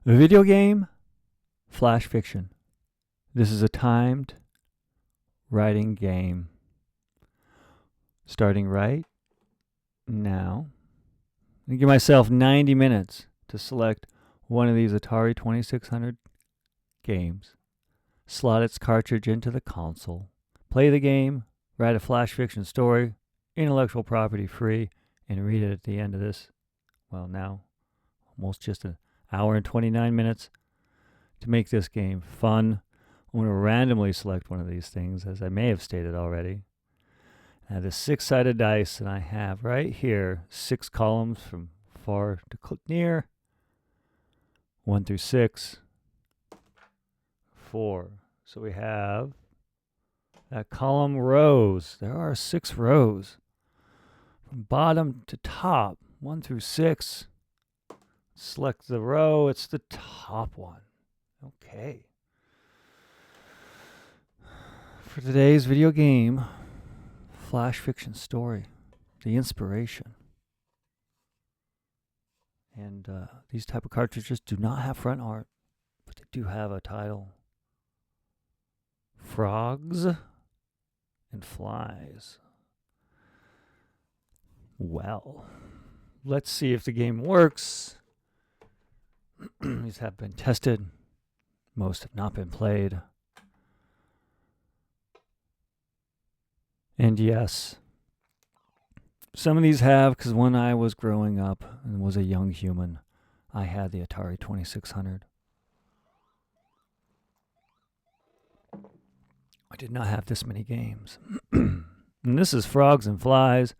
Video game, flash fiction. This is a timed writing game. Starting right now. I give myself 90 minutes to select one of these Atari 2600 games, slot its cartridge into the console, play the game, write a flash fiction story, intellectual property free, and read it at the end of this. Well, now, almost just an hour and 29 minutes to make this game fun. I'm going to randomly select one of these things, as I may have stated already. I have this 6-sided dice, and I have right here 6 columns from far to near. 1 through 6. 4. So we have that column rows. There are 6 rows. From bottom to top, 1 through 6. Select the row. It's the top one. Okay. For today's video game, flash fiction story, the inspiration. And these type of cartridges do not have front art, but they do have a title. Frogs and Flies. Well, let's see if the game works. These have been tested. Most have not been played. And yes, some of these have, because when I was growing up and was a young human, I had the Atari 2600. I did not have this many games. And this is Frogs and Flies.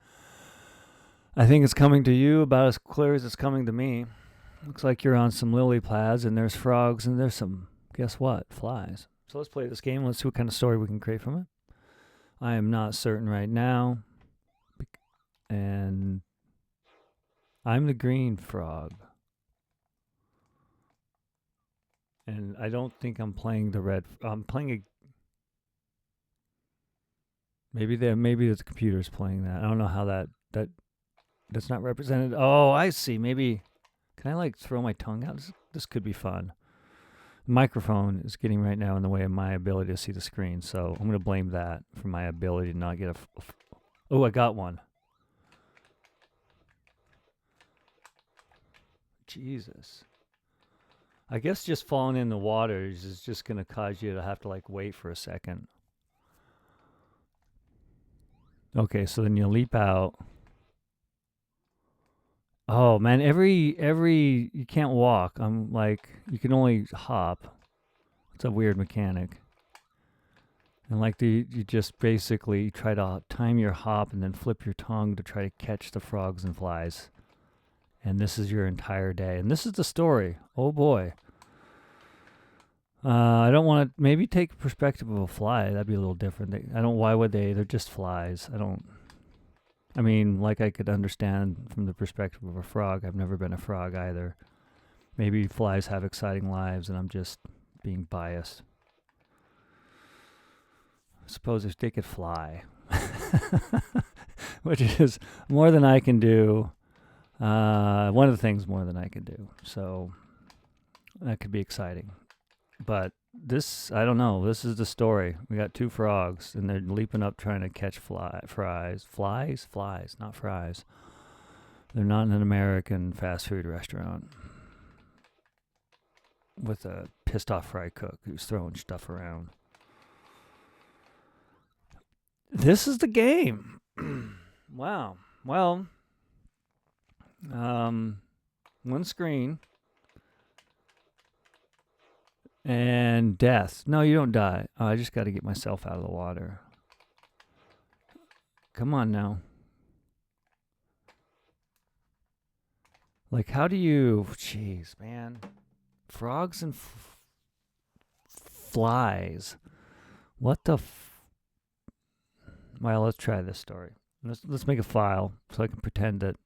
I think it's coming to you about as clear as it's coming to me. Looks like you're on some lily pads, and there's frogs, and there's some, guess what, flies. So let's play this game. Let's see what kind of story we can create from it. I am not certain right now. And I'm the green frog. And I don't think I'm playing the red. I'm playing a... Maybe the computer's playing that. I don't know how that's not represented. Oh, I see. Maybe... Can I like throw my tongue out? This could be fun. The microphone is getting right now in the way of my ability to see the screen, so I'm going to blame that for my ability to not get Oh, I got one. Jesus. I guess just falling in the water is just going to cause you to have to like wait for a second. Okay, so then you leap out. Oh man, you can't walk. I'm like, you can only hop. It's a weird mechanic. And like you just basically try to time your hop and then flip your tongue to try to catch the frogs and flies. And this is your entire day. And this is the story. Oh boy. I don't want to maybe take a perspective of a fly. That'd be a little different. Why would they? They're just flies. I mean, like I could understand from the perspective of a frog. I've never been a frog either. Maybe flies have exciting lives and I'm just being biased. I suppose if they could fly, which is more than I can do. One of the things more than I can do. So that could be exciting. But this, I don't know. This is the story. We got 2 frogs, and they're leaping up trying to catch flies, not fries. They're not in an American fast food restaurant with a pissed off fry cook who's throwing stuff around. This is the game. Wow. Well, one screen. And death. No, you don't die. Oh, I just got to get myself out of the water. Come on now. Like, how do you... Jeez, man. Frogs and flies. What the... Well, let's try this story. Let's make a file so I can pretend that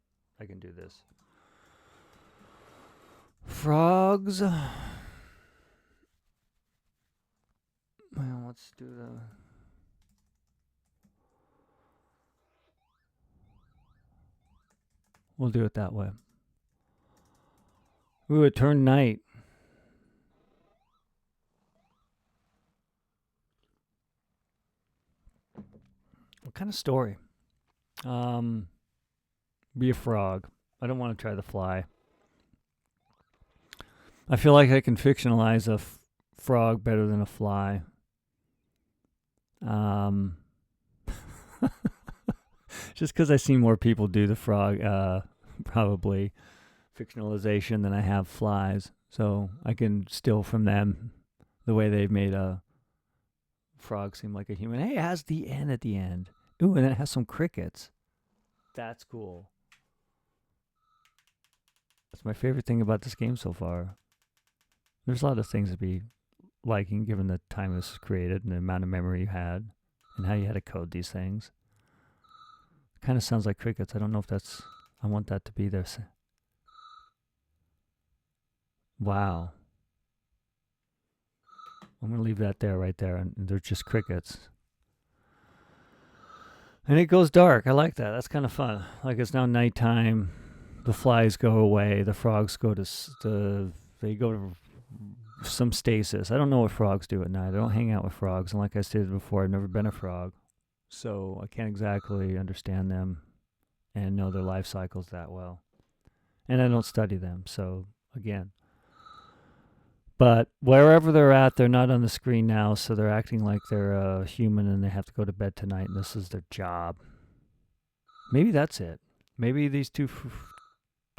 I can do this. Frogs... Well, let's do the... We'll do it that way. Ooh, it turned night. What kind of story? Be a frog. I don't want to try the fly. I feel like I can fictionalize a frog better than a fly. Just because I see more people do the frog, probably fictionalization than I have flies. So I can steal from them the way they've made a frog seem like a human. Hey, it has the N at the end. Ooh, and it has some crickets. That's cool. That's my favorite thing about this game so far. There's a lot of things to be liking given the time it was created and the amount of memory you had and how you had to code these things. Kind of sounds like crickets. I don't know if that's... I want that to be there. Wow. I'm going to leave that there, right there. And they're just crickets. And it goes dark. I like that. That's kind of fun. Like it's now nighttime. The flies go away. The frogs go to... They go to some stasis. I don't know what frogs do at night. I don't hang out with frogs. And like I stated before, I've never been a frog. So I can't exactly understand them and know their life cycles that well. And I don't study them. So again. But wherever they're at, they're not on the screen now. So they're acting like they're a human and they have to go to bed tonight. And this is their job. Maybe that's it. Maybe these two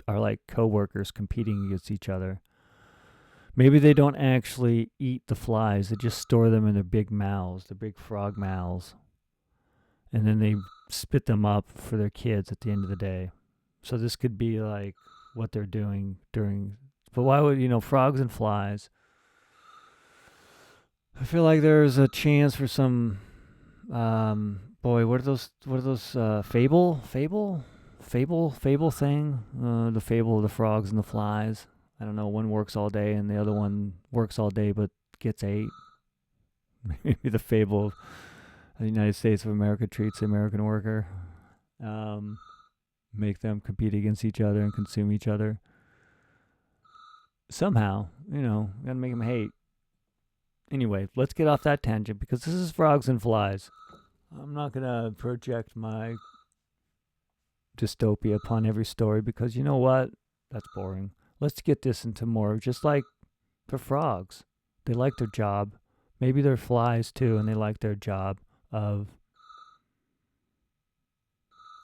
are like co-workers competing against each other. Maybe they don't actually eat the flies. They just store them in their big mouths, their big frog mouths. And then they spit them up for their kids at the end of the day. So this could be like what they're doing during... But why would, frogs and flies? I feel like there's a chance for some... boy, what are those fable thing? The fable of the frogs and the flies. I don't know, one works all day and the other one works all day but gets ate. Maybe the fable of the United States of America treats the American worker. Make them compete against each other and consume each other. Somehow, gotta make them hate. Anyway, let's get off that tangent because this is frogs and flies. I'm not gonna project my dystopia upon every story because you know what? That's boring. Let's get this into more, just like the frogs. They like their job. Maybe they're flies too, and they like their job of,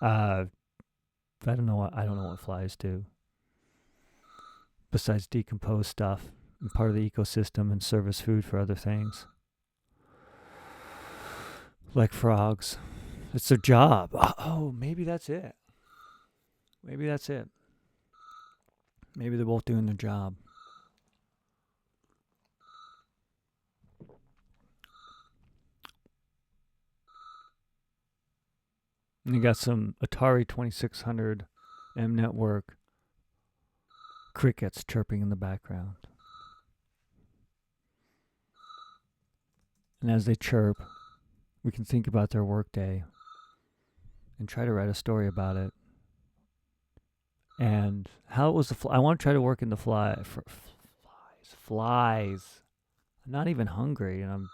I don't know what flies do. Besides decompose stuff and part of the ecosystem and serve as food for other things. Like frogs. It's their job. Oh, maybe that's it. Maybe that's it. Maybe they're both doing their job. And you got some Atari 2600 M network crickets chirping in the background. And as they chirp, we can think about their workday and try to write a story about it. And how it was I want to try to work in the flies. I'm not even hungry, and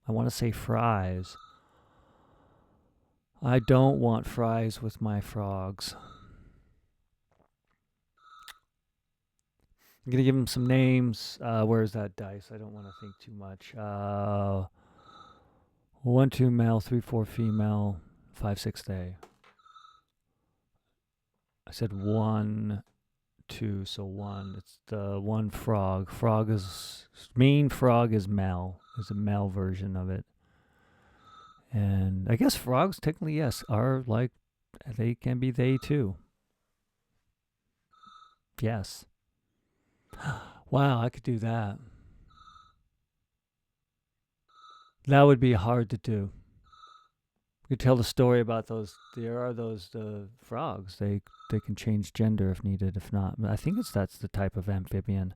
I want to say fries. I don't want fries with my frogs. I'm gonna give them some names. Where's that dice? I don't want to think too much. 1, 2 male, 3, 4 female, 5, 6 they. I said 1, 2, so 1. It's the one frog. Main frog is male. Is a male version of it. And I guess frogs technically, yes, are like, they can be they too. Yes. Wow, I could do that. That would be hard to do. You could tell the story about those. There are those frogs. They can change gender if needed. If not, I think that's the type of amphibian.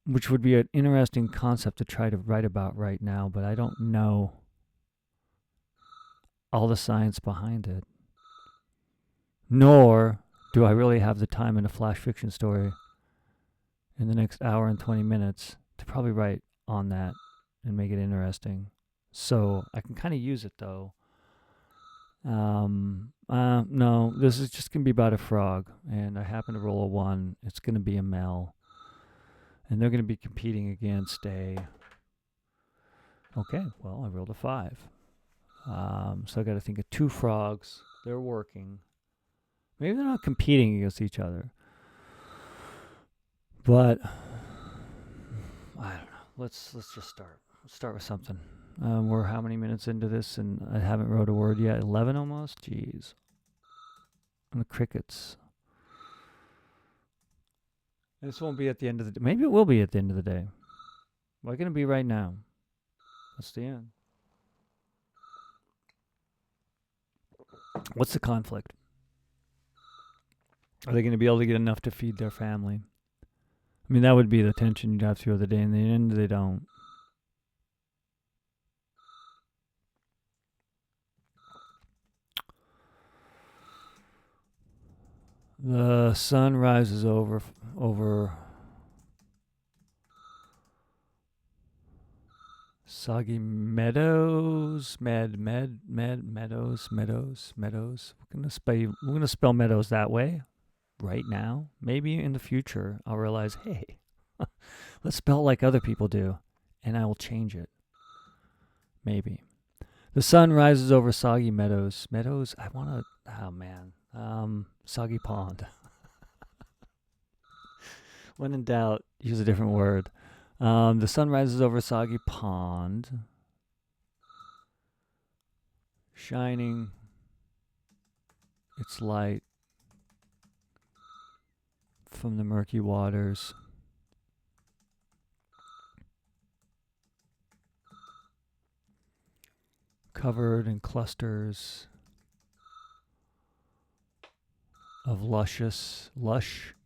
Which would be an interesting concept to try to write about right now, but I don't know all the science behind it. Nor do I really have the time in a flash fiction story in the next hour and 20 minutes to probably write on that and make it interesting. So I can kind of use it though. No, this is just gonna be about a frog, and I happen to roll a 1. It's gonna be a male, and they're gonna be competing against a. Okay, well I rolled a 5. So I got to think of 2 frogs. They're working. Maybe they're not competing against each other, but I don't know. Let's just start. Let's start with something. We're how many minutes into this, and I haven't wrote a word yet. 11 almost. Jeez. And the crickets. This won't be at the end of the day. Maybe it will be at the end of the day. Why can't it be right now? That's the end. What's the conflict? Are they going to be able to get enough to feed their family? I mean, that would be the tension you'd have through the day. In the end, they don't. The sun rises over soggy meadows, meadows. We're gonna spell meadows that way, right now. Maybe in the future, I'll realize, hey, let's spell it like other people do, and I will change it. Maybe. The sun rises over soggy meadows. Meadows. I want to. Oh man. Soggy pond. When in doubt, use a different word. The sun rises over soggy pond, shining its light from the murky waters. Covered in clusters of lush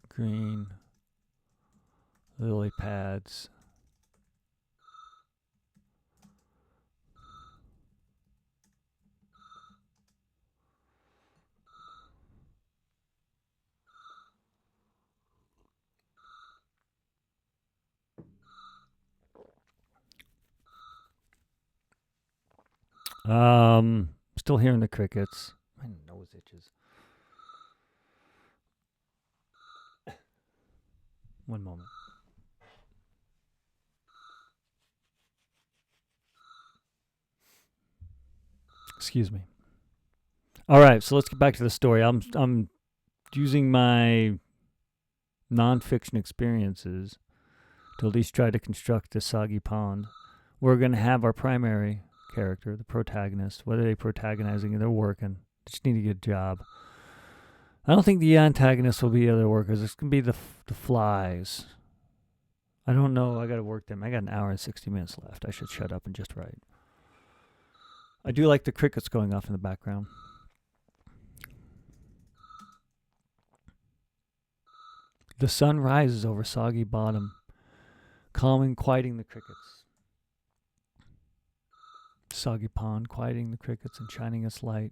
green lily pads. Still hearing the crickets. My nose itches. One moment. Excuse me. All right, so let's get back to the story. I'm using my nonfiction experiences to at least try to construct this soggy pond. We're going to have our primary character, the protagonist. What are they protagonizing? They're working. They just need to get a job. I don't think the antagonists will be other workers. It's going to be the flies. I don't know. I got to work them. I got an hour and 60 minutes left. I should shut up and just write. I do like the crickets going off in the background. The sun rises over soggy bottom, calming, quieting the crickets. Soggy pond, quieting the crickets and shining its light.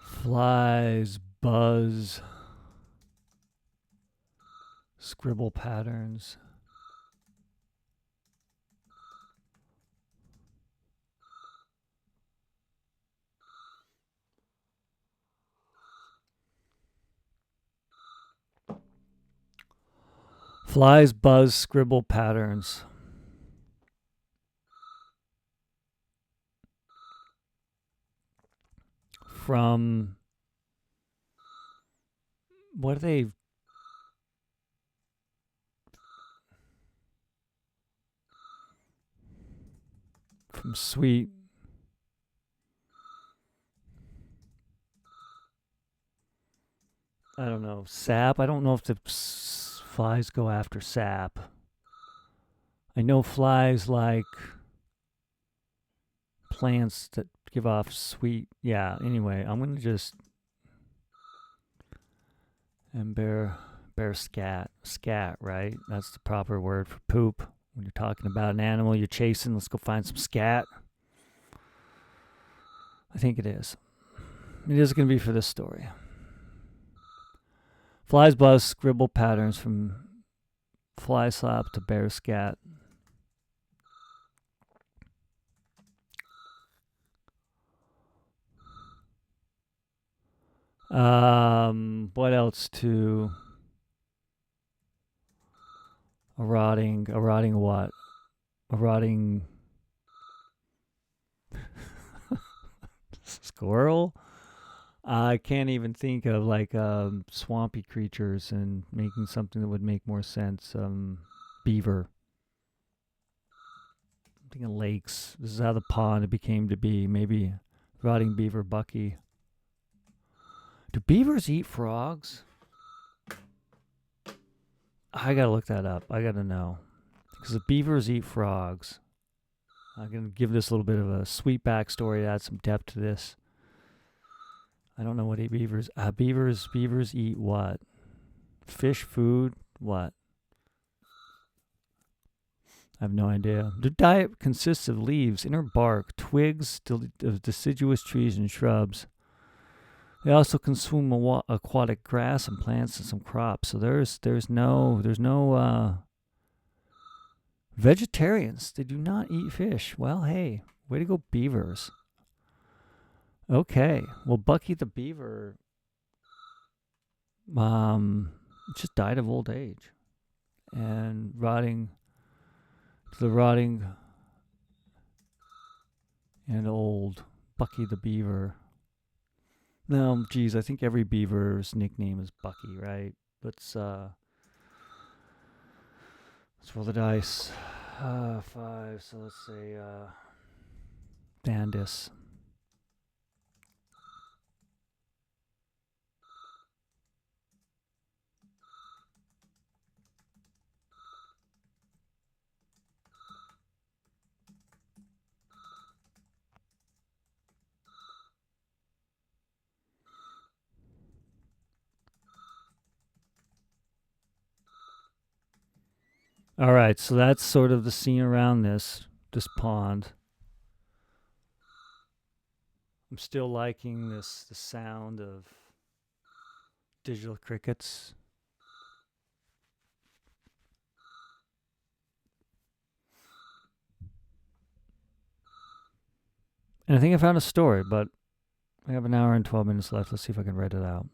Flies buzz, scribble patterns. Flies buzz, scribble patterns. From what are they? From sweet. I don't know. Sap. I don't know if the flies go after sap. I know flies like plants that give off sweet. Yeah, anyway, I'm going to just. And bear scat. Scat, right? That's the proper word for poop. When you're talking about an animal you're chasing, let's go find some scat. I think it is. It is going to be for this story. Flies buzz, scribble patterns from fly slap to bear scat. What else to a rotting what? A rotting squirrel? I can't even think of like swampy creatures and making something that would make more sense. Beaver. I'm thinking lakes. This is how the pond became to be. Maybe rotting beaver bucky. Do beavers eat frogs? I gotta look that up. I gotta know. Because if beavers eat frogs, I'm gonna give this a little bit of a sweet backstory to add some depth to this. I don't know what eat beavers. Beavers eat what? Fish, food, what? I have no idea. Their diet consists of leaves, inner bark, twigs of deciduous trees and shrubs. They also consume aquatic grass and plants and some crops. So there's no vegetarians. They do not eat fish. Well, hey, way to go, beavers. Okay, well, Bucky the beaver just died of old age and rotting and old. Bucky the beaver. No, geez, I think every beaver's nickname is Bucky, right? Let's roll the dice. 5, so let's say Dandis. All right, so that's sort of the scene around this pond. I'm still liking the sound of digital crickets. And I think I found a story, but I have an hour and 12 minutes left. Let's see if I can write it out.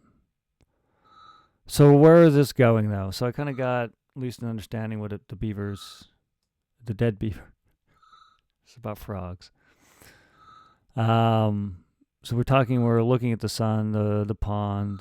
So where is this going, though? So I kind of got at least an understanding what the dead beaver. It's about frogs. So we're looking at the sun, the pond.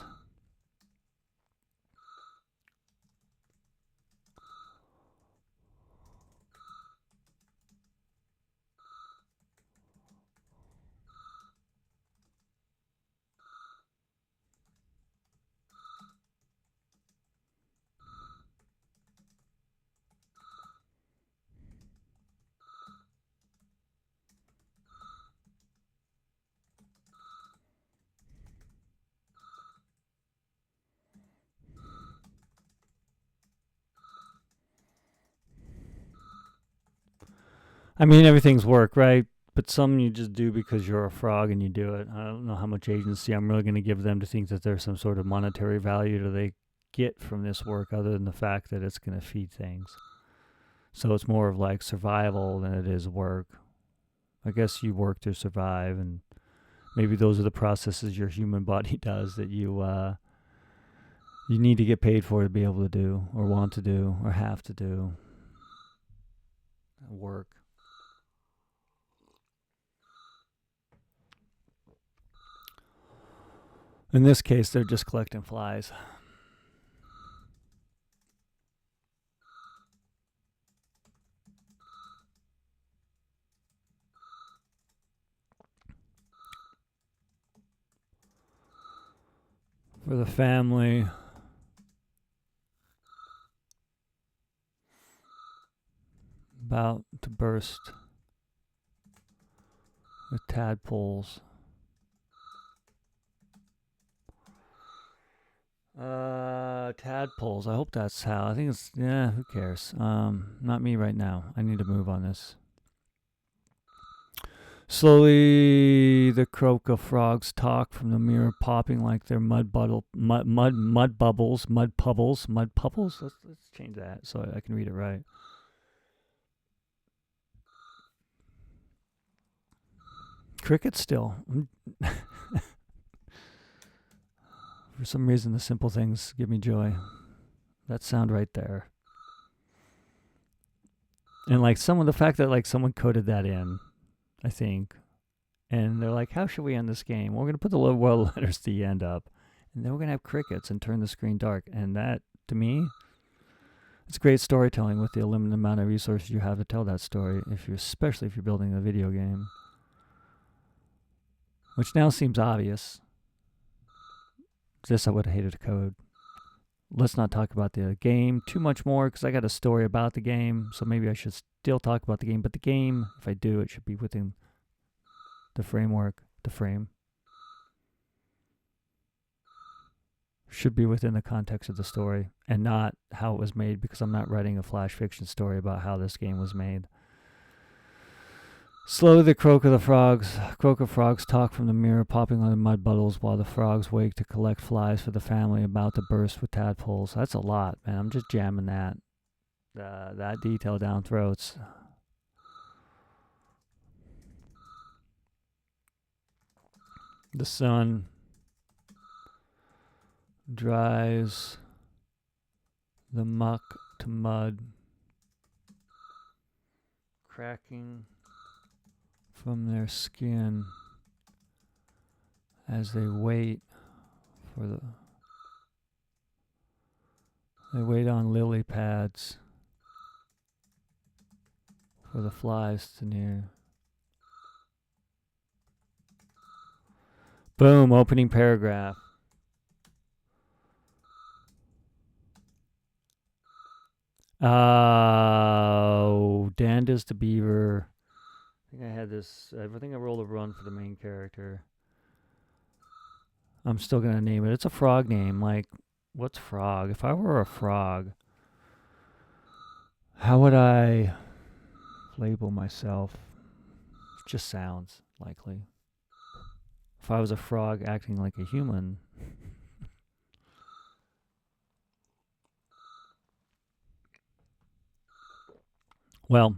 I mean, everything's work, right? But some you just do because you're a frog and you do it. I don't know how much agency I'm really going to give them to think that there's some sort of monetary value that they get from this work other than the fact that it's going to feed things. So it's more of like survival than it is work. I guess you work to survive, and maybe those are the processes your human body does that you need to get paid for to be able to do, or want to do, or have to do. Work. In this case, they're just collecting flies. For the family. About to burst with tadpoles. Tadpoles. I hope that's how. I think it's, who cares? Not me right now. I need to move on this. Slowly, the croaker frogs talk from the mirror, popping like they're mud bubbles, mud puddles. Let's change that so I can read it right. Cricket still. For some reason, the simple things give me joy. That sound right there. And like the fact that like someone coded that in, I think, and they're like, how should we end this game? Well, we're going to put the world letters at the end up, and then we're going to have crickets and turn the screen dark. And that, to me, it's great storytelling with the limited amount of resources you have to tell that story, especially if you're building a video game. Which now seems obvious. This I would have hated to code. Let's not talk about the game too much more because I got a story about the game, so maybe I should still talk about the game. But the game, if I do, it should be within the framework, the frame. Should be within the context of the story and not how it was made, because I'm not writing a flash fiction story about how this game was made. Slowly, the croaker frogs talk from the mirror, popping on the mud puddles while the frogs wake to collect flies for the family about to burst with tadpoles. That's a lot, man. I'm just jamming that detail down throats. The sun dries the muck to mud, cracking from their skin as they wait on lily pads for the flies to near. Boom, opening paragraph. Danda's the beaver. I think I rolled a run for the main character. I'm still going to name it. It's a frog name. Like, what's frog? If I were a frog, how would I label myself? It just sounds likely. If I was a frog acting like a human. Well,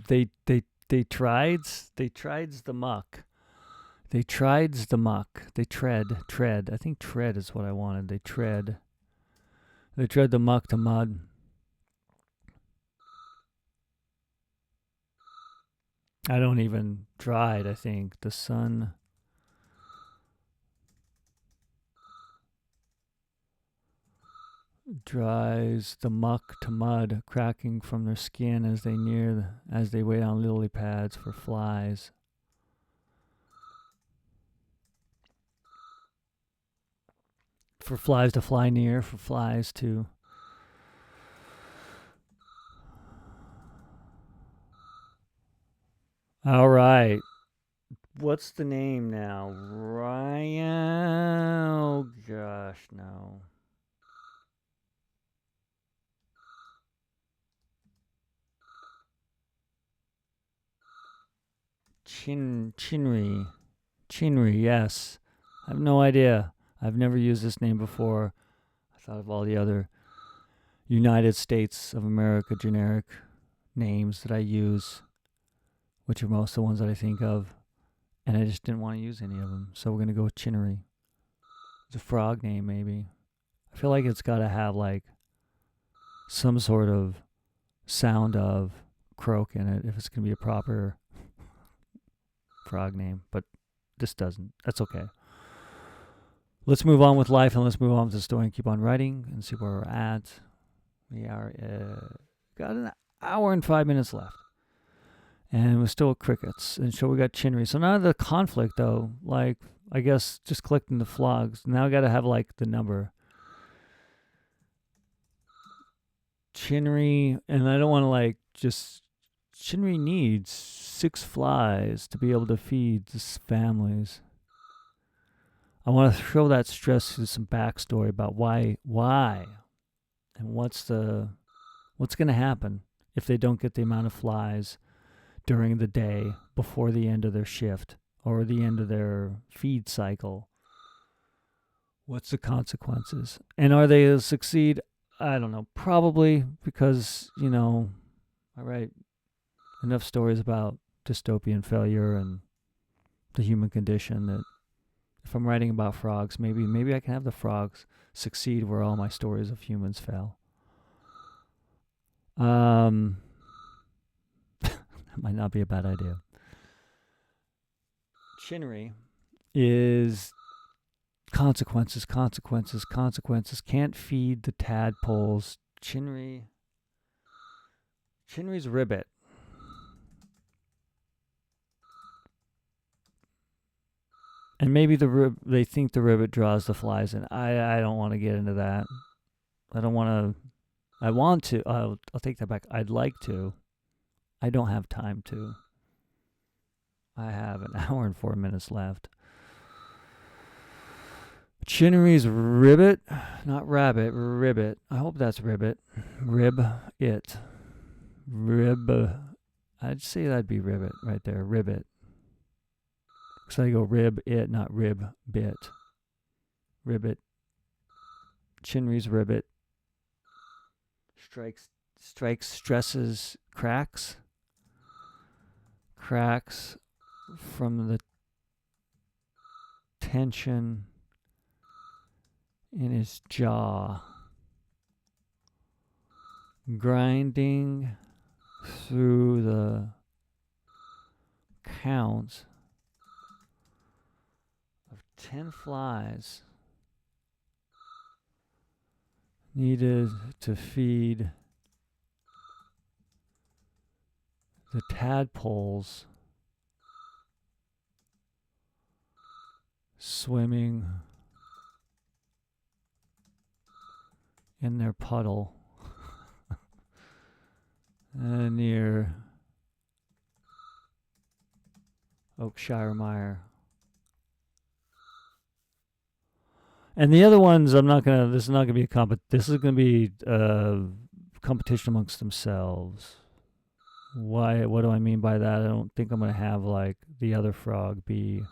they tried the muck. They tread. I think tread is what I wanted. They tread the muck to mud. I don't even tried, I think. The sun dries the muck to mud, cracking from their skin as they wait on lily pads for flies. For flies to fly near, for flies to all right. What's the name now? Ryan? Oh gosh, no. Chinnery, yes. I have no idea. I've never used this name before. I thought of all the other United States of America generic names that I use, which are most of the ones that I think of, and I just didn't want to use any of them. So we're going to go with Chinnery. It's a frog name, maybe. I feel like it's got to have like some sort of sound of croak in it if it's going to be a proper frog name, but this doesn't. That's okay. Let's move on with life and let's move on with the story and keep on writing and see where we're at. We are got an hour and 5 minutes left. And we're still at crickets. And so we got Chinnery. So now the conflict, though, like, I guess just collecting the flogs. Now I got to have, like, the number. Chinnery, and I don't want to, like, just... Chinnery needs 6 flies to be able to feed his families. I want to show that stress through some backstory about why, and what's going to happen if they don't get the amount of flies during the day before the end of their shift or the end of their feed cycle? What's the consequences? And are they to succeed? I don't know. Probably, because, I write enough stories about dystopian failure and the human condition that if I'm writing about frogs, maybe I can have the frogs succeed where all my stories of humans fail. That might not be a bad idea. Chinnery is consequences. Can't feed the tadpoles. Chinnery's ribit. And maybe they think the ribit draws the flies in. I don't want to get into that. I want to. I'll take that back. I'd like to. I don't have time to. I have an hour and 4 minutes left. Chinnery's ribit, not rabbit, ribit. I hope that's ribit. Rib it. Rib. I'd say that'd be ribit right there. Ribit. So I go rib it, not rib bit. Ribit. Chinnery's ribit. Strikes, stresses, cracks. Cracks from the tension in his jaw. Grinding through the counts of 10 flies needed to feed the tadpoles swimming in their puddle near Oakshire Mire. And the other ones, this is not going to be this is going to be competition amongst themselves. What do I mean by that? I don't think I'm going to have like the other frog be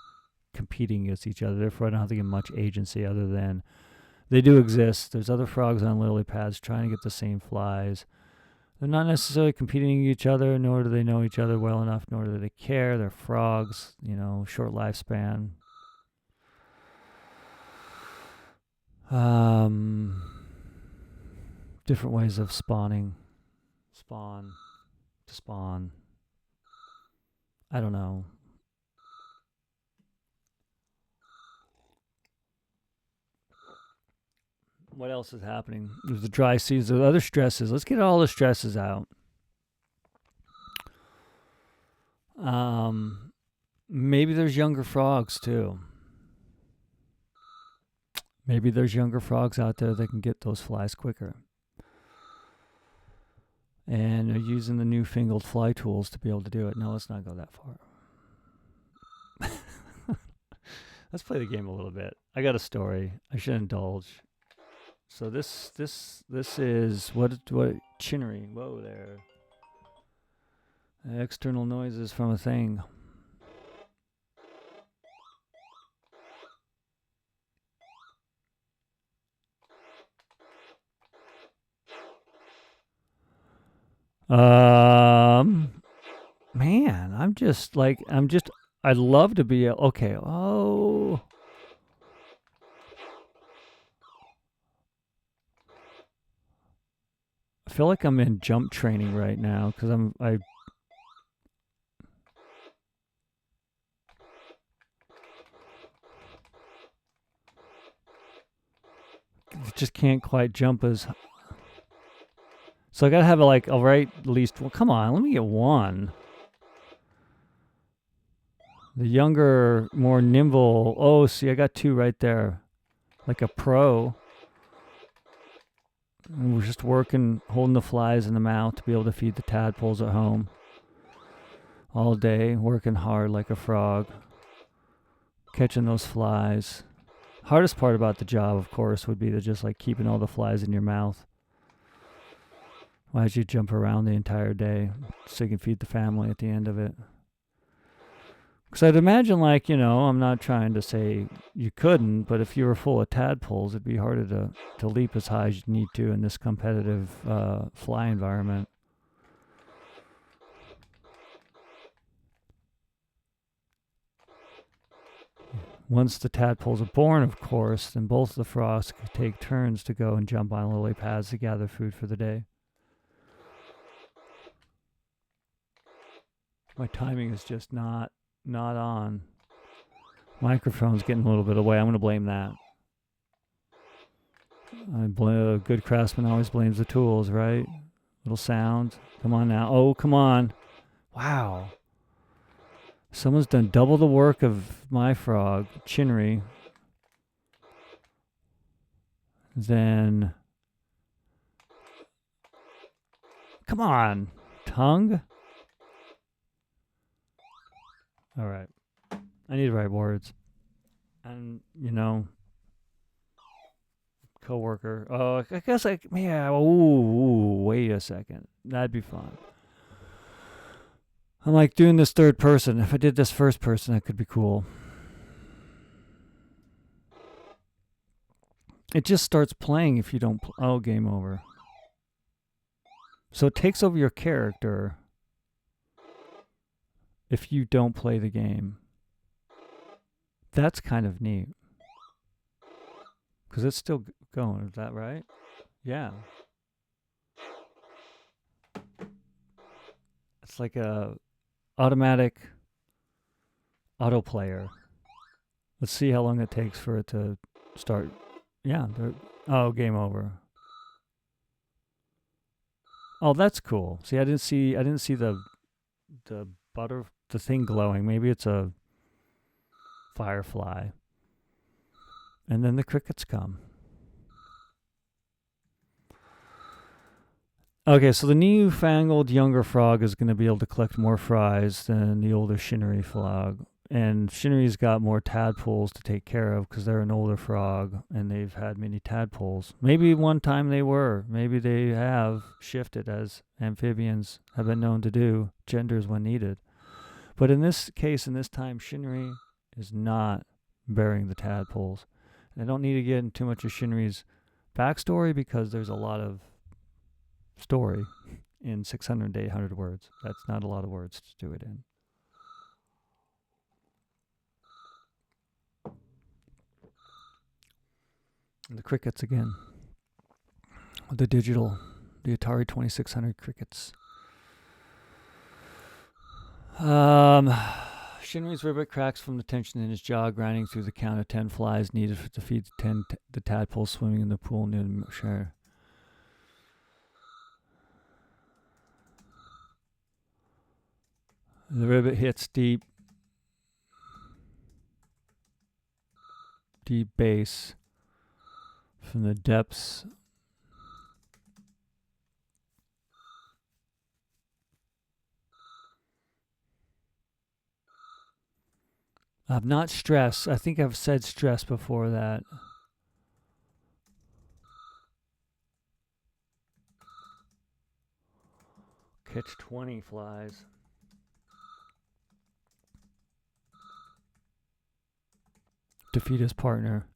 competing against each other. Therefore, I don't have to give much agency other than they do exist. There's other frogs on lily pads trying to get the same flies. They're not necessarily competing with each other, nor do they know each other well enough, nor do they care. They're frogs, short lifespan. Different ways of spawn to spawn. I don't know. What else is happening? There's the dry season, the other stresses. Let's get all the stresses out. Maybe there's younger frogs too. Maybe there's younger frogs out there that can get those flies quicker. And they're using the newfangled fly tools to be able to do it. No, let's not go that far. Let's play the game a little bit. I got a story. I should indulge. So this is what Chinnery. Whoa there. External noises from a thing. Man, I'd love to be okay. Oh. I feel like I'm in jump training right now because I just can't quite jump as. So I gotta have I'll write at least. Well, come on, let me get one. The younger, more nimble. Oh, see, I got two right there, like a pro. And we're just working, holding the flies in the mouth to be able to feed the tadpoles at home. All day, working hard like a frog, catching those flies. Hardest part about the job, of course, would be to just keeping all the flies in your mouth. Why'd you jump around the entire day so you can feed the family at the end of it? Because I'd imagine, like, I'm not trying to say you couldn't, but if you were full of tadpoles, it'd be harder to leap as high as you need to in this competitive fly environment. Once the tadpoles are born, of course, then both of the frogs take turns to go and jump on lily pads to gather food for the day. My timing is just not on. Microphone's getting a little bit away. I'm going to blame that. A good craftsman always blames the tools, right? Little sound. Come on now. Oh, come on. Wow. Someone's done double the work of my frog, Chinnery. Then... Come on. Tongue? All right. I need to write words. And, coworker. Oh, I guess wait a second. That'd be fun. I'm like doing this third person. If I did this first person, that could be cool. It just starts playing if you don't... Oh, game over. So it takes over your character if you don't play the game. That's kind of neat. Because it's still going. Is that right? Yeah. It's like a automatic auto player. Let's see how long it takes for it to start. Yeah. Oh, game over. Oh, that's cool. See, I didn't see the thing glowing. Maybe it's a firefly. And then the crickets come. Okay, so the newfangled younger frog is going to be able to collect more fries than the older Chinnery frog. And Chinnery's got more tadpoles to take care of because they're an older frog and they've had many tadpoles. Maybe one time they were. Maybe they have shifted, as amphibians have been known to do, genders when needed. But in this case, in this time, Chinnery is not bearing the tadpoles. I don't need to get into too much of Chinnery's backstory because there's a lot of story in 600 to 800 words. That's not a lot of words to do it in. And the crickets again. The Atari 2600 crickets. Chinnery's ribit cracks from the tension in his jaw, grinding through the count of 10 flies needed to feed the tadpoles swimming in the pool near the shore. The ribit hits deep base from the depths. Not stress. I think I've said stress before that. Catch 20 flies. Defeat his partner.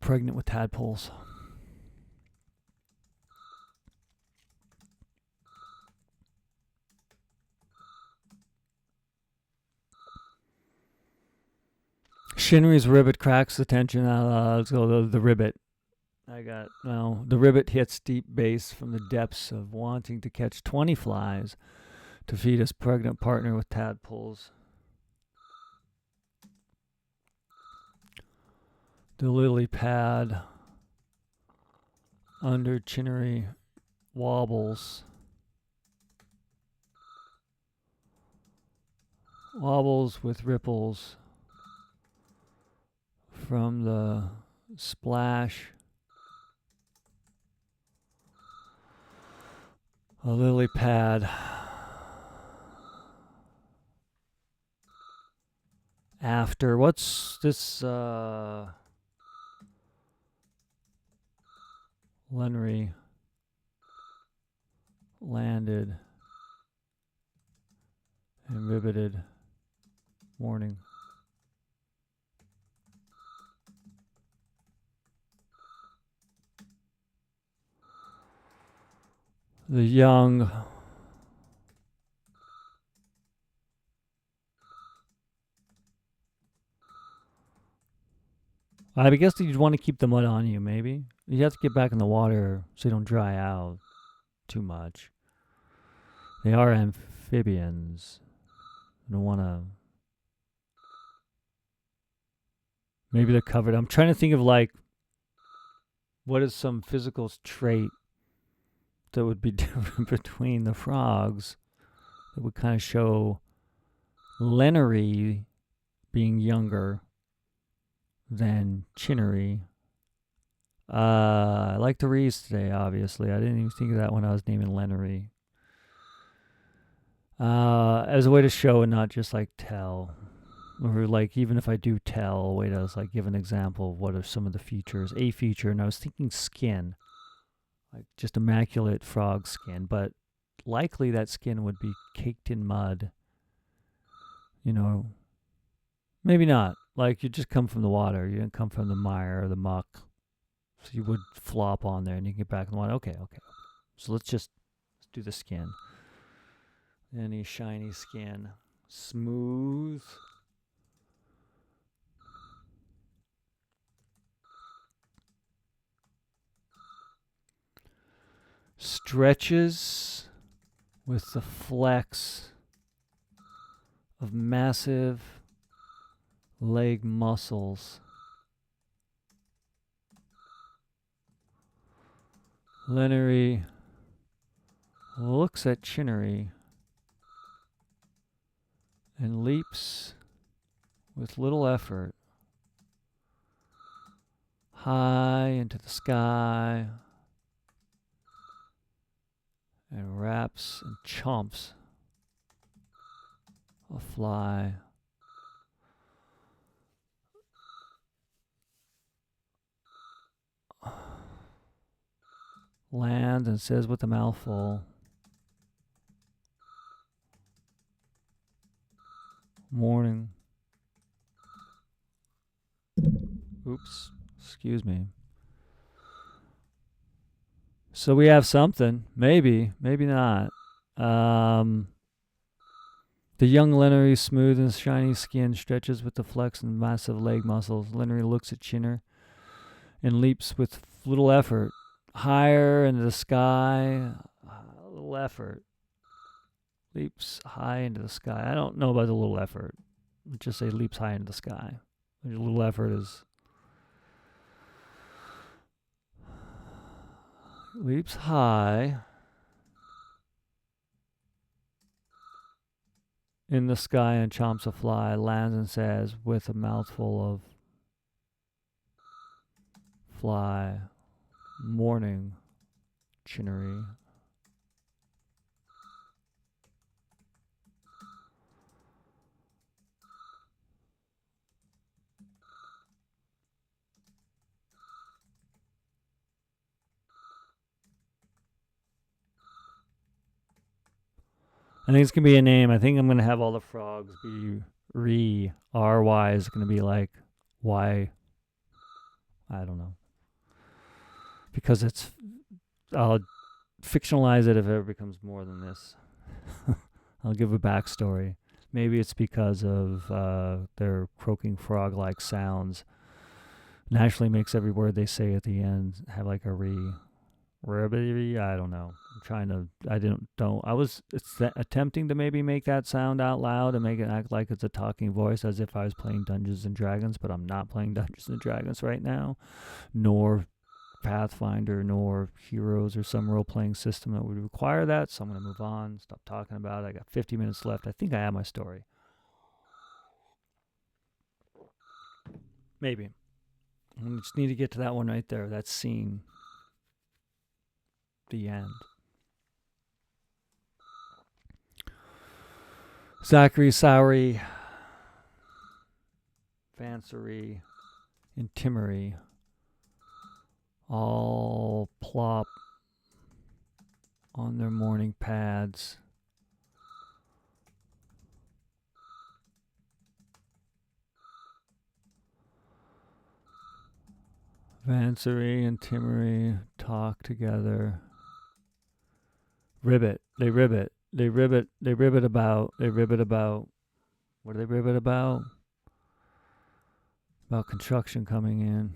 Pregnant with tadpoles. Chinnery's ribit cracks the tension. Let's go the ribit. The ribit hits deep base from the depths of wanting to catch 20 flies to feed his pregnant partner with tadpoles. The lily pad under Chinnery wobbles. Wobbles with ripples from the splash. A lily pad after what's this Lennery landed and riveted morning. The young I guess you'd want to keep the mud on you, maybe. You have to get back in the water so you don't dry out too much. They are amphibians. You don't want to... Maybe they're covered. I'm trying to think of, like, what is some physical trait that would be different between the frogs that would kind of show Lennery being younger than Chinnery. I like the Rees today, obviously. I didn't even think of that when I was naming Lennery. As a way to show and not just like tell. Or like even if I do tell, a way to like give an example of what are some of the features. A feature, and I was thinking skin. Like just immaculate frog skin, but likely that skin would be caked in mud. You know, maybe not. Like you just come from the water. You didn't come from the mire or the muck. So you would flop on there and you can get back in the water. Okay. So let's do the skin. Any shiny skin. Smooth. Stretches with the flex of massive leg muscles. Lennery looks at Chinnery and leaps with little effort high into the sky and wraps and chomps a fly. Lands and says with a mouthful, morning. Oops, excuse me. So we have something, maybe not. The young Lennery, smooth and shiny skin, stretches with the flex and massive leg muscles. Lennery looks at Chinner and leaps with little effort higher into the sky. A little effort. Leaps high into the sky. I don't know about the little effort. Let's just say leaps high into the sky. A little effort is... leaps high in the sky and chomps a fly, lands and says with a mouthful of fly, morning, Chinnery. I think it's going to be a name. I think I'm going to have all the frogs be R-Y is going to be like Y. I don't know. Because I'll fictionalize it if it ever becomes more than this. I'll give a backstory. Maybe it's because of their croaking frog-like sounds. Naturally makes every word they say at the end have like a ribit. I don't know. I was attempting to maybe make that sound out loud and make it act like it's a talking voice as if I was playing Dungeons and Dragons, but I'm not playing Dungeons and Dragons right now, nor Pathfinder, nor Heroes or some role-playing system that would require that, so I'm going to move on, stop talking about it. I got 50 minutes left. I think I have my story. Maybe. I just need to get to that one right there, that scene. The end. Zachary, Sowery, Fancery, and Timmery all plop on their morning pads. Vansery and Chinnery talk together. Ribit. They ribbit. They ribbit. They ribbit about. They ribbit about. What do they ribbit about? About construction coming in.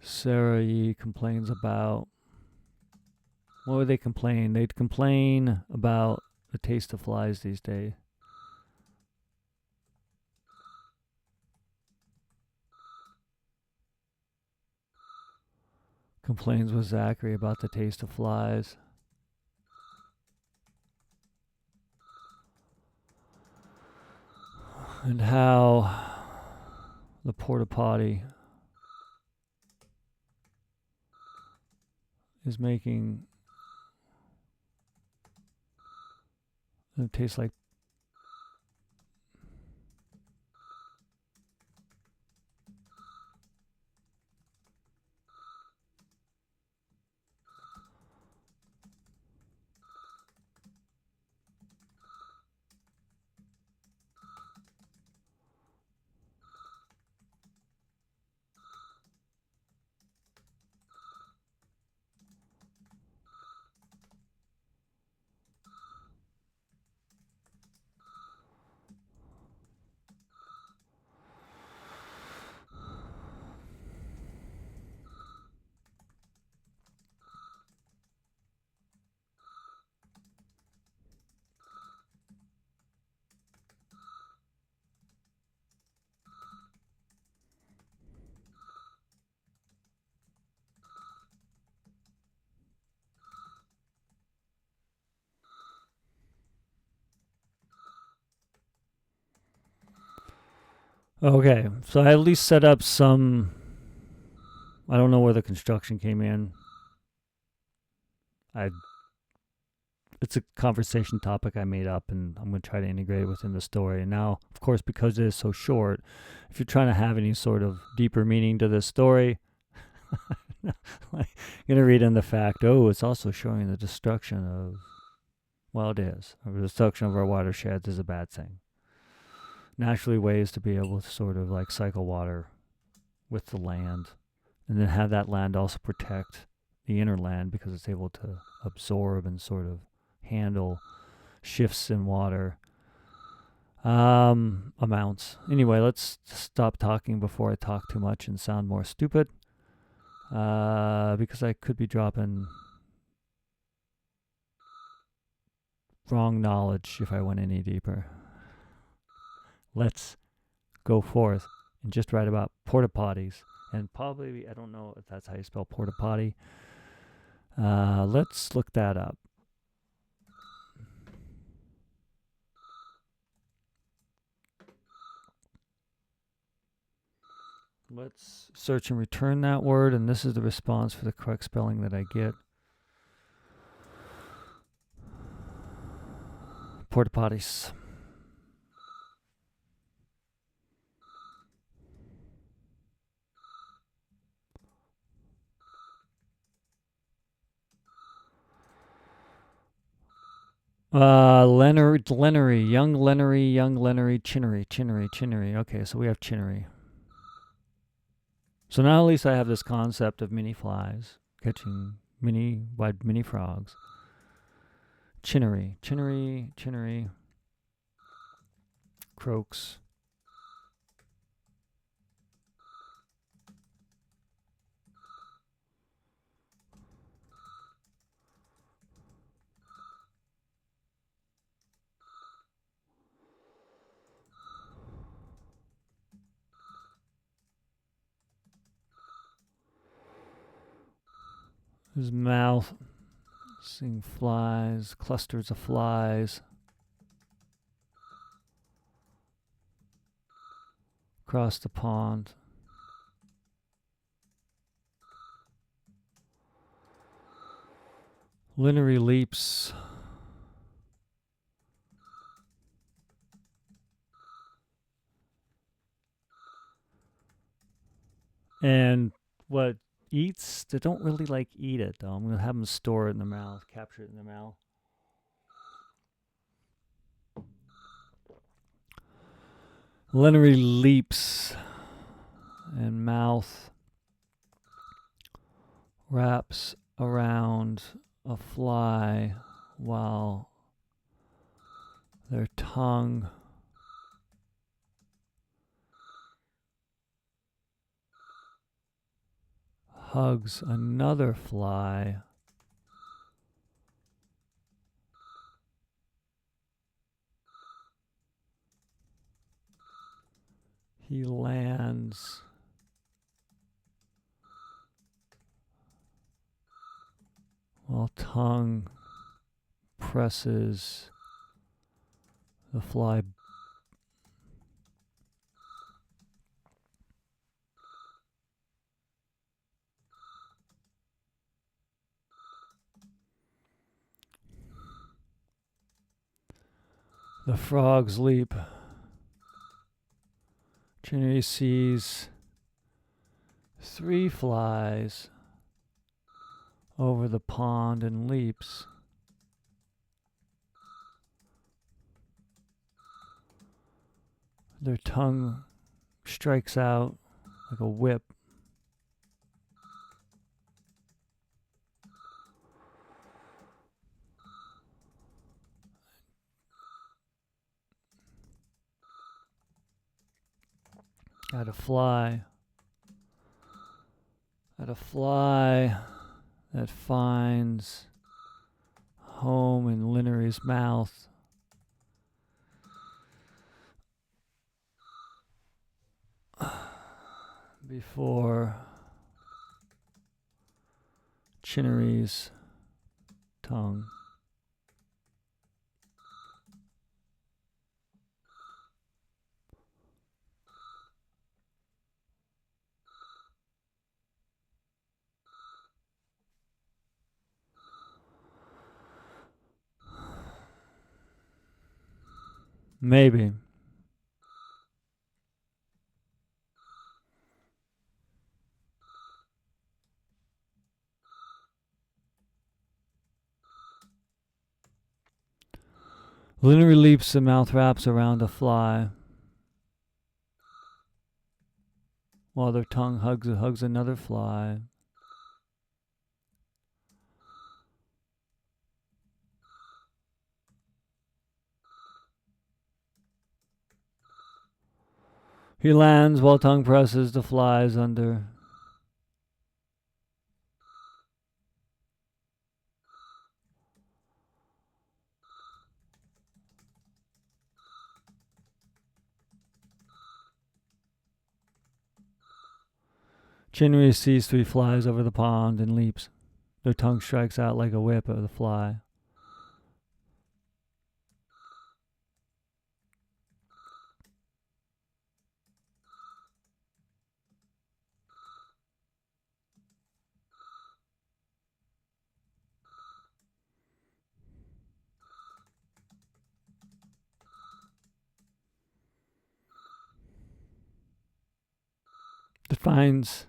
Sarah Yee complains about. What would they complain? They'd complain about the taste of flies these days. Complains with Zachary about the taste of flies. And how the porta potty is making it taste like okay, so I at least set up some. I don't know where the construction came in. It's a conversation topic I made up, and I'm going to try to integrate it within the story. And now, of course, because it is so short, if you're trying to have any sort of deeper meaning to this story, like, you're going to read in the fact, oh, it's also showing the destruction of, well, it is. The destruction of our watersheds is a bad thing. Naturally, ways to be able to sort of like cycle water with the land, and then have that land also protect the inner land because it's able to absorb and sort of handle shifts in water amounts. Anyway, let's stop talking before I talk too much and sound more stupid, because I could be dropping wrong knowledge if I went any deeper. Let's go forth and just write about porta potties, and probably, I don't know if that's how you spell porta potty. Let's look that up. Let's search and return that word, and this is the response for the correct spelling that I get. Porta potties. Lennery, young Lennery, Chinnery. Okay, so we have Chinnery. So now at least I have this concept of mini flies catching mini frogs. Chinnery, croaks. His mouth, seeing flies, clusters of flies. Across the pond. Lennery leaps. And what eats, they don't really like eat it though. I'm gonna have them store it in the mouth, capture it in the mouth. Lennery leaps and mouth wraps around a fly while their tongue hugs another fly. He lands while tongue presses the fly. The frogs leap. Chinnery sees 3 flies over the pond and leaps. Their tongue strikes out like a whip. At a fly that finds home in Lennery's mouth. Before Chinnery's tongue. Maybe. Lennery leaps and mouth wraps around a fly while their tongue hugs another fly. He lands while tongue presses the flies under. Chinnery sees 3 flies over the pond and leaps. Their tongue strikes out like a whip of the fly. Defines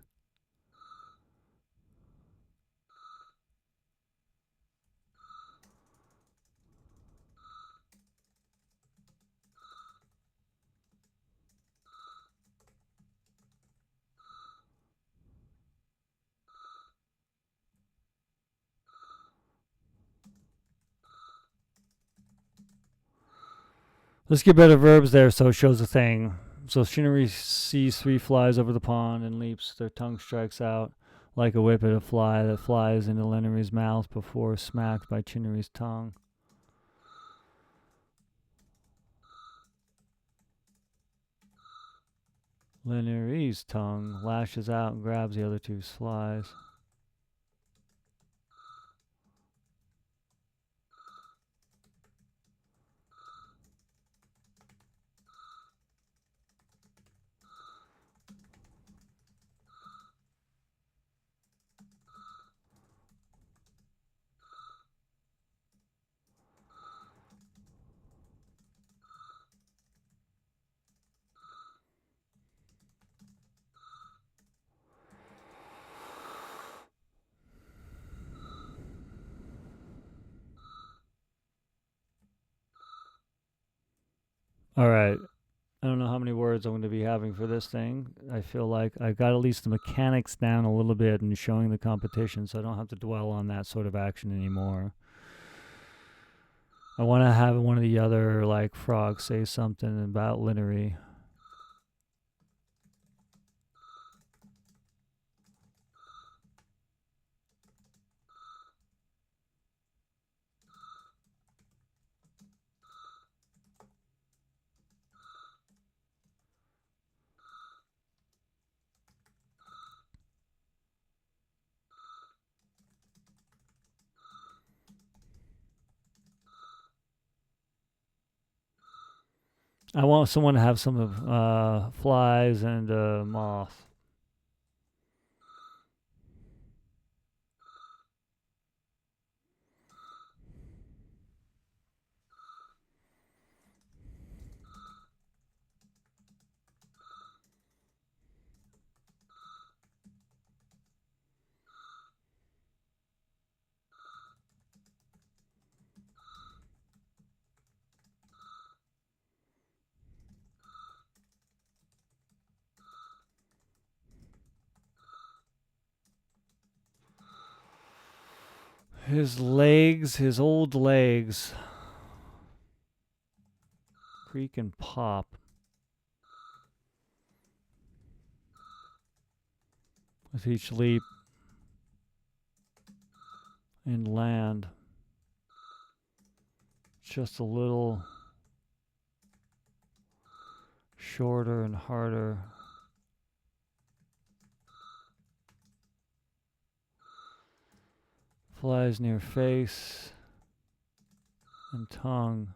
let's get better verbs there so it shows a thing. So Chinnery sees 3 flies over the pond and leaps. Their tongue strikes out like a whip at a fly that flies into Lennery's mouth before smacked by Chinnery's tongue. Lennery's tongue lashes out and grabs the other 2 flies. All right. I don't know how many words I'm going to be having for this thing. I feel like I got at least the mechanics down a little bit and showing the competition, so I don't have to dwell on that sort of action anymore. I want to have one of the other, like, frogs say something about Lennery. I want someone to have some of flies and moth. His legs, his old legs, creak and pop with each leap and land. Just a little shorter and harder. Flies near face and tongue.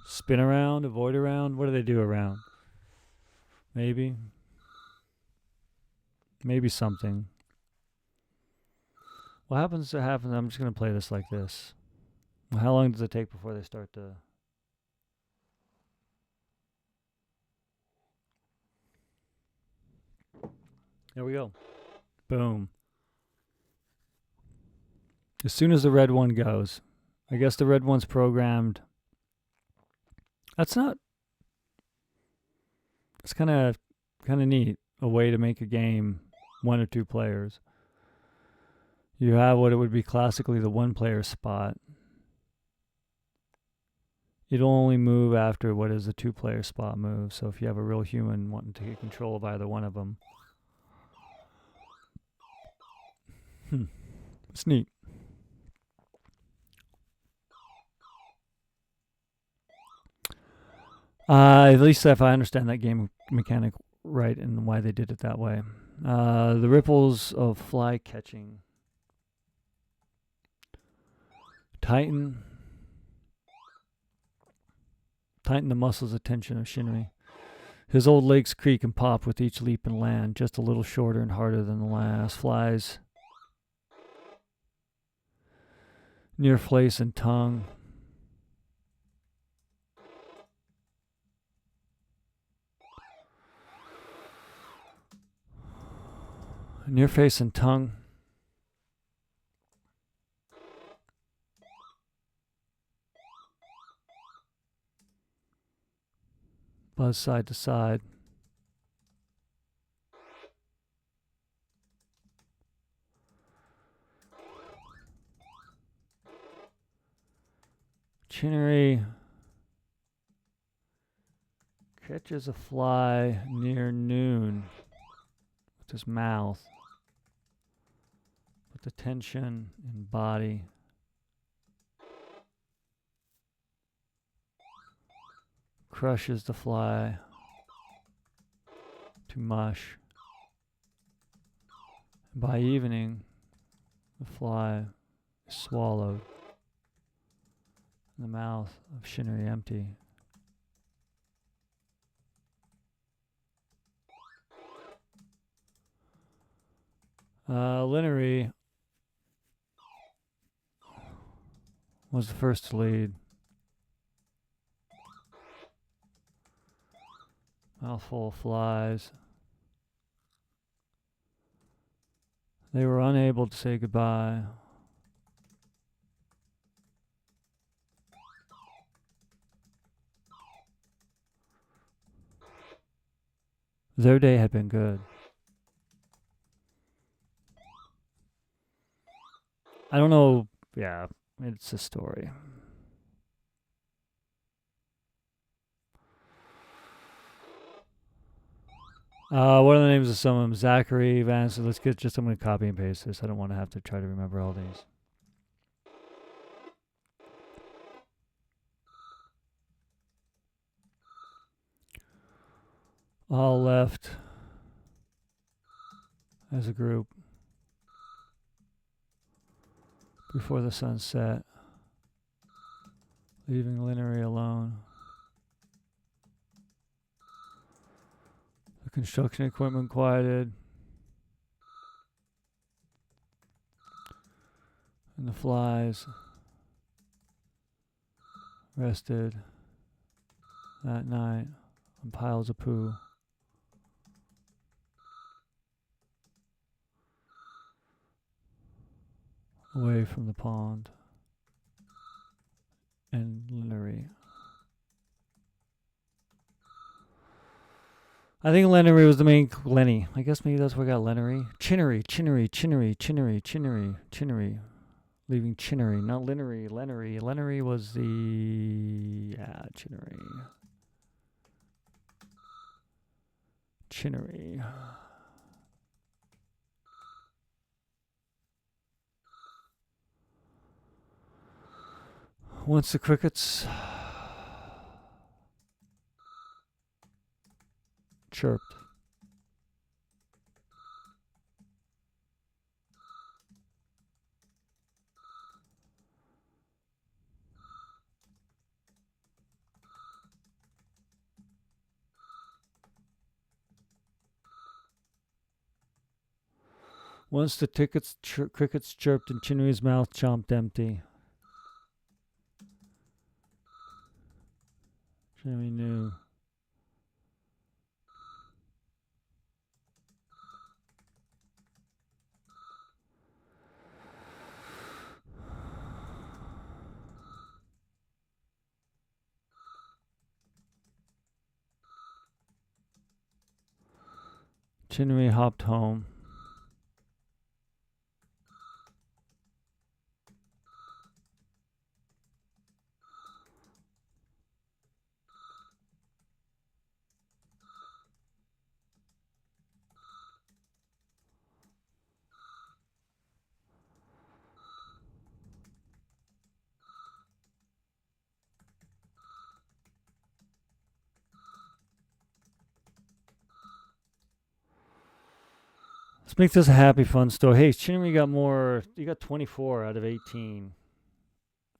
Spin around, avoid around. What do they do around? Maybe. Maybe something. What happens to happen? I'm just going to play this like this. How long does it take before they start to... There we go. Boom. As soon as the red one goes, I guess the red one's programmed. That's not... It's kind of neat. A way to make a game 1 or 2 players. You have what it would be classically the 1-player spot. It'll only move after what is the 2-player spot move. So if you have a real human wanting to get control of either one of them. It's neat. At least if I understand that game mechanic right and why they did it that way. The ripples of fly catching. Tighten the muscles of tension of Chinnery. His old legs creak and pop with each leap and land, just a little shorter and harder than the last. Flies near face and tongue. Near face and tongue. Buzz side to side. Chinnery catches a fly near noon with his mouth. With the tension in body. Crushes the fly to mush. By evening, the fly is swallowed. The mouth of Chinnery empty. Lennery was the first to lead. Mouthful of flies. They were unable to say goodbye. Their day had been good. I don't know. Yeah, it's a story. What are the names of some of them? Zachary, Vance. Let's get just. I'm going to copy and paste this. I don't want to have to try to remember all these. All left as a group before the sun set, leaving Lennery alone. The construction equipment quieted, and the flies rested that night on piles of poo. Away from the pond and Lennery. I think Lennery was the main Lenny. I guess maybe that's where I got Lennery. Chinnery. Leaving Chinnery, not Lennery. Lennery was the Chinnery. Once the crickets chirped, once the crickets chirped and Chinnery's mouth chomped empty. Chinnery knew. Chinnery hopped home. Let's make this a happy, fun story. Hey, Chinnery got more. You got 24 out of 18.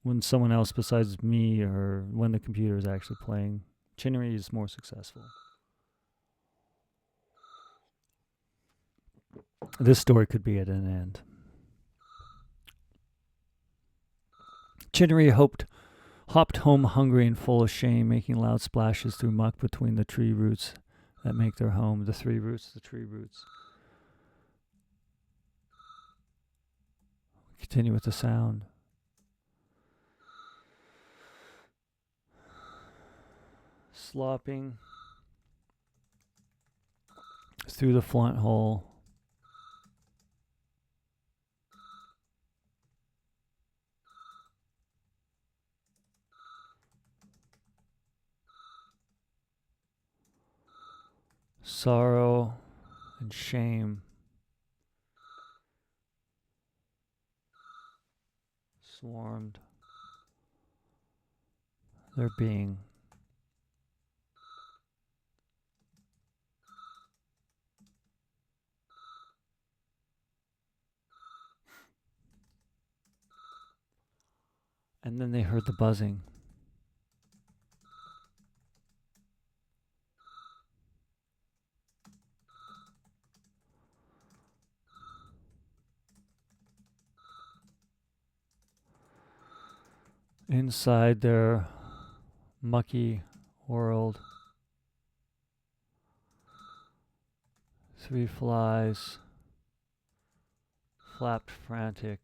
When someone else besides me or when the computer is actually playing, Chinnery is more successful. This story could be at an end. Chinnery hopped home hungry and full of shame, making loud splashes through muck between the tree roots that make their home. The tree roots. Continue with the sound. Slopping through the flint hole. Sorrow and shame swarmed their being. And then they heard the buzzing. Inside their mucky world, 3 flies flapped frantic.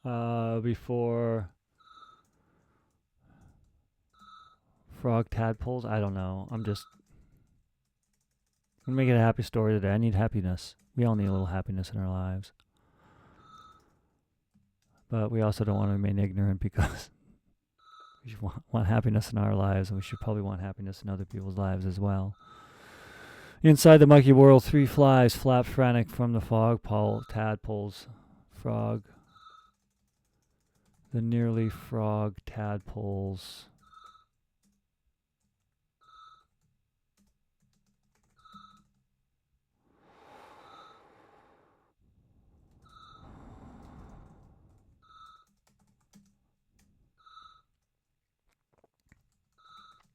before frog tadpoles. I don't know. I'm just gonna make it a happy story today. I need happiness. We all need a little happiness in our lives. But we also don't want to remain ignorant because we should want happiness in our lives, and we should probably want happiness in other people's lives as well. Inside the mucky world, 3 flies flap frantic from the fog tadpoles. Frog. The nearly frog tadpoles.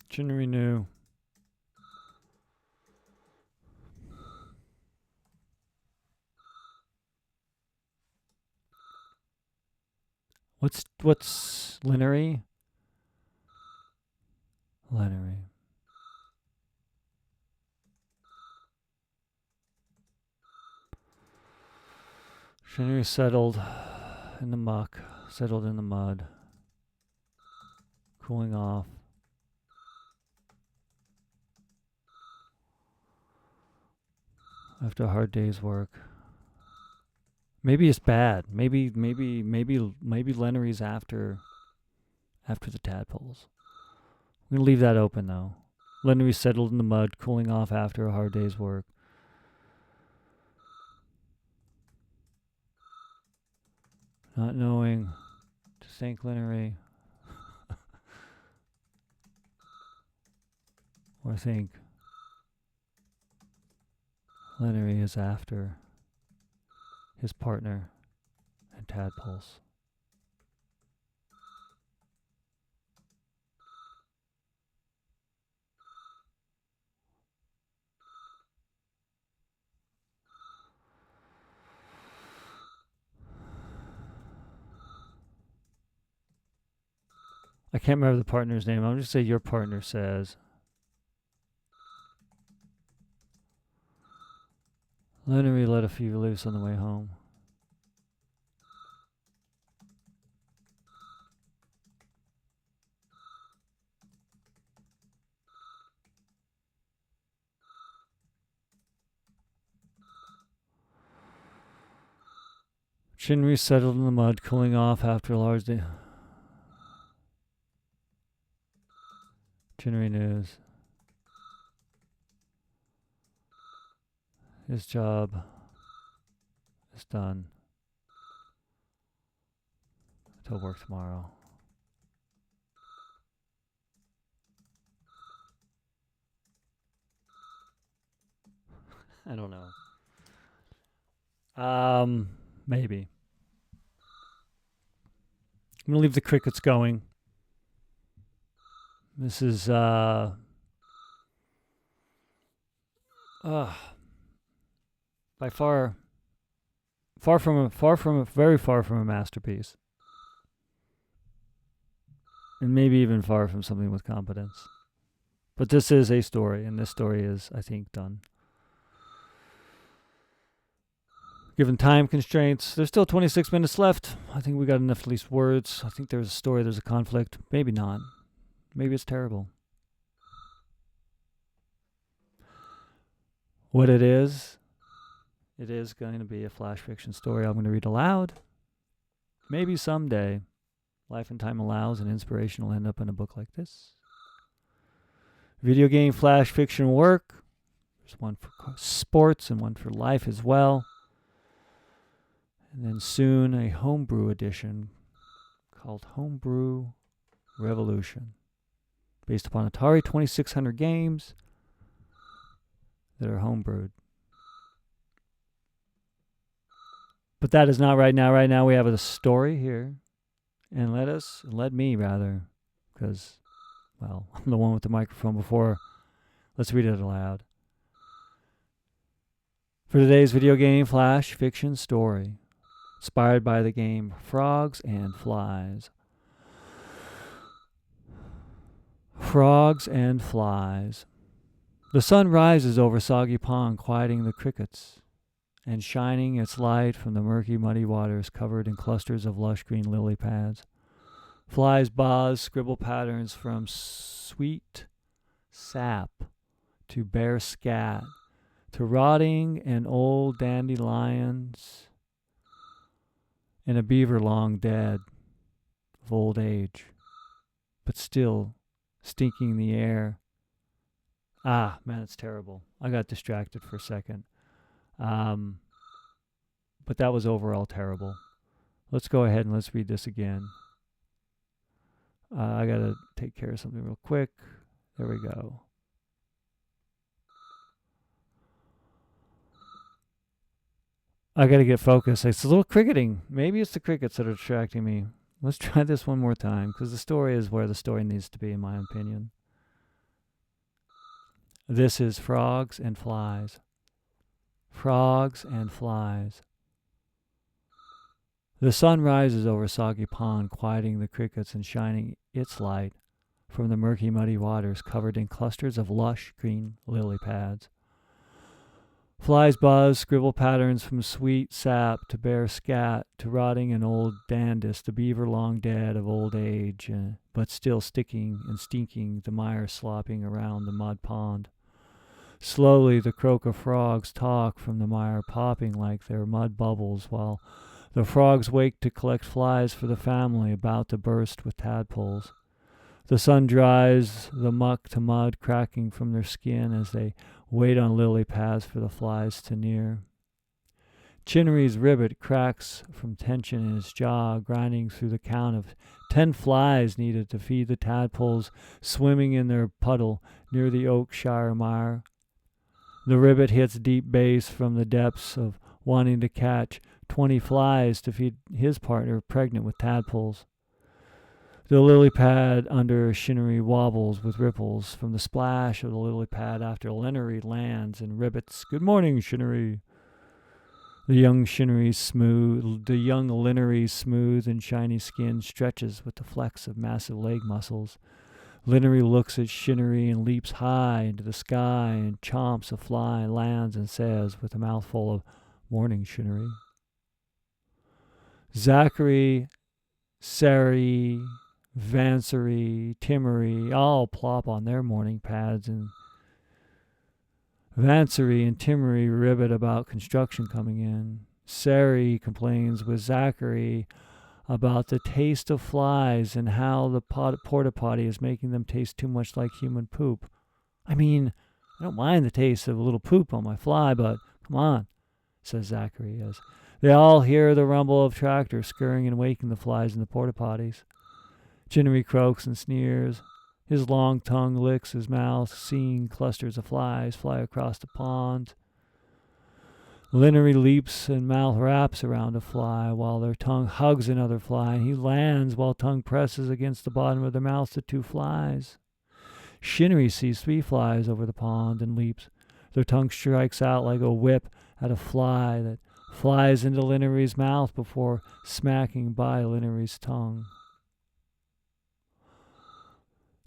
Chinnery knew. What's Lennery? Lennery. Chinnery settled in the muck, settled in the mud, cooling off. After a hard day's work. Maybe it's bad. Maybe Lennery's after the tadpoles. I'm gonna leave that open though. Lennery settled in the mud, cooling off after a hard day's work. Not knowing to thank Lennery or think Lennery is after his partner and tadpoles. I can't remember the partner's name. I'll just say your partner says. Lennery let a few loose on the way home. Chinnery settled in the mud, cooling off after a large day. Chinnery news. His job is done. He'll work tomorrow. I don't know. Maybe. I'm gonna leave the crickets going. This is by far very far from a masterpiece. And maybe even far from something with competence. But this is a story, and this story is, I think, done. Given time constraints, there's still 26 minutes left. I think we got enough at least words. I think there's a story, there's a conflict. Maybe not. Maybe it's terrible. What it is going to be a flash fiction story I'm going to read aloud. Maybe someday, life and time allows, and inspiration will end up in a book like this. Video game flash fiction work. There's one for sports and one for life as well. And then soon a homebrew edition called Homebrew Revolution, based upon Atari 2600 games that are homebrewed. But that is not right now. Right now we have a story here. And let me, because, well, I'm the one with the microphone before. Let's read it aloud. For today's video game flash fiction story, inspired by the game Frogs and Flies. Frogs and Flies. The sun rises over Soggy Pond, quieting the crickets and shining its light from the murky, muddy waters covered in clusters of lush green lily pads. Flies buzz, scribble patterns from sweet sap to bare scat to rotting and old dandelions and a beaver long dead of old age, but still stinking the air. Ah, man, it's terrible. I got distracted for a second. But that was overall terrible. Let's go ahead and let's read this again. I got to take care of something real quick. There we go. I got to get focused. It's a little cricketing. Maybe it's the crickets that are distracting me. Let's try this one more time, because the story is where the story needs to be, in my opinion. This is Frogs and Flies. Frogs and Flies. The sun rises over Soggy Pond, quieting the crickets and shining its light from the murky, muddy waters covered in clusters of lush green lily pads. Flies buzz, scribble patterns from sweet sap to bare scat to rotting and old dandis, the beaver long dead of old age, but still sticking and stinking, the mire slopping around the mud pond. Slowly the croak of frogs talk from the mire, popping like their mud bubbles, while the frogs wake to collect flies for the family about to burst with tadpoles. The sun dries the muck to mud cracking from their skin as they wait on lily pads for the flies to near. Chinnery's ribit cracks from tension in his jaw, grinding through the count of 10 flies needed to feed the tadpoles swimming in their puddle near the Oakshire mire. The ribit hits deep bass from the depths of wanting to catch 20 flies to feed his partner pregnant with tadpoles. The lily pad under Chinnery wobbles with ripples from the splash of the lily pad after Lennery lands and ribits. Good morning, Chinnery. The young Lennery's smooth and shiny skin stretches with the flex of massive leg muscles. Lennery looks at Chinnery and leaps high into the sky and chomps a fly, lands and says with a mouthful of morning, Chinnery. Zachary, Sari, Vansery, Timmery all plop on their morning pads, and Vansery and Timmery ribbit about construction coming in. Sari complains with Zachary about the taste of flies and how the porta potty is making them taste too much like human poop. I mean, I don't mind the taste of a little poop on my fly, but come on, says Zachary as they all hear the rumble of tractors scurrying and waking the flies in the porta potties. Chinnery croaks and sneers. His long tongue licks his mouth, seeing clusters of flies fly across the pond. Lennery leaps and mouth wraps around a fly while their tongue hugs another fly, and he lands while tongue presses against the bottom of their mouth to 2 flies. Chinnery sees 3 flies over the pond and leaps. Their tongue strikes out like a whip at a fly that flies into Lennery's mouth before smacking by Lennery's tongue.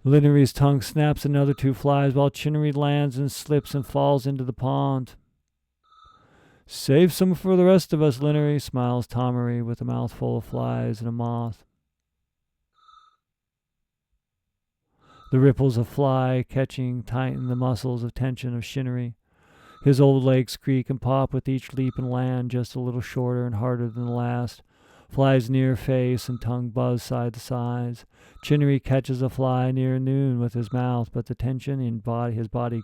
Lennery's tongue snaps another 2 flies while Chinnery lands and slips and falls into the pond. Save some for the rest of us, Lennery, smiles Tomery with a mouthful of flies and a moth. The ripples of fly catching tighten the muscles of tension of Chinnery. His old legs creak and pop with each leap and land just a little shorter and harder than the last. Flies near face and tongue buzz side to sides. Chinnery catches a fly near noon with his mouth, but the tension in his body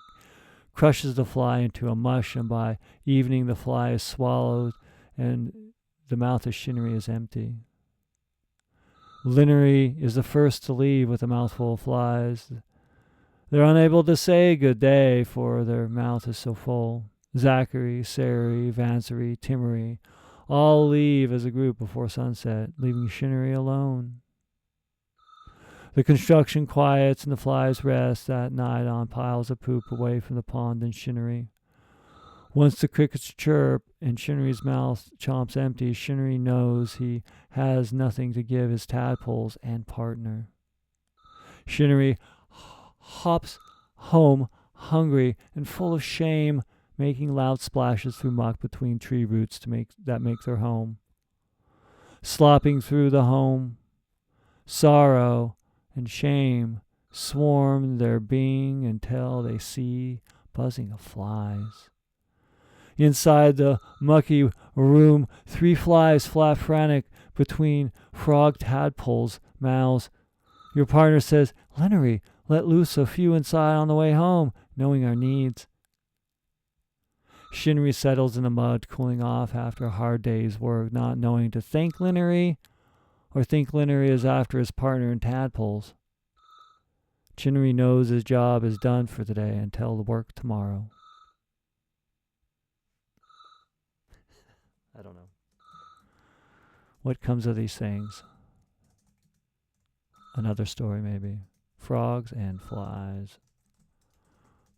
crushes the fly into a mush, and by evening the fly is swallowed and the mouth of Chinnery is empty. Lennery is the first to leave with a mouthful of flies. They're unable to say good day, for their mouth is so full. Zachary, Sari, Vansery, Timmery all leave as a group before sunset, leaving Chinnery alone. The construction quiets and the flies rest that night on piles of poop away from the pond and Chinnery. Once the crickets chirp and Chinnery's mouth chomps empty, Chinnery knows he has nothing to give his tadpoles and partner. Chinnery hops home hungry and full of shame, making loud splashes through muck between tree roots that make their home. Slopping through the home, sorrow and shame swarm their being until they see buzzing of flies. Inside the mucky room, 3 flies flap frantic between frog tadpoles' mouths. Your partner says, "Lennery, let loose a few inside on the way home," knowing our needs. Chinnery settles in the mud, cooling off after a hard day's work, not knowing to thank Lennery or think Lennery is after his partner in tadpoles. Chinnery knows his job is done for the day until the work tomorrow. I don't know. What comes of these things? Another story, maybe. Frogs and flies.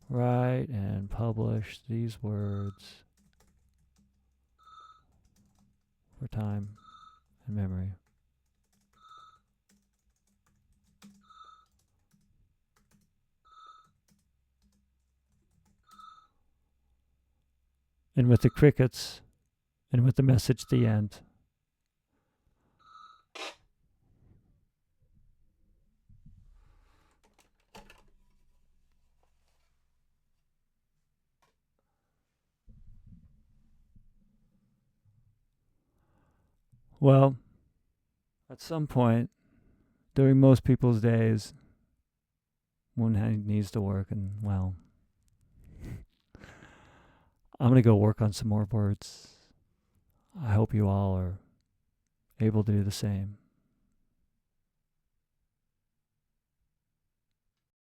Write and publish these words for time and memory. And with the crickets, and with the message at the end. Well, at some point during most people's days, one needs to work, and well, I'm going to go work on some more words. I hope you all are able to do the same.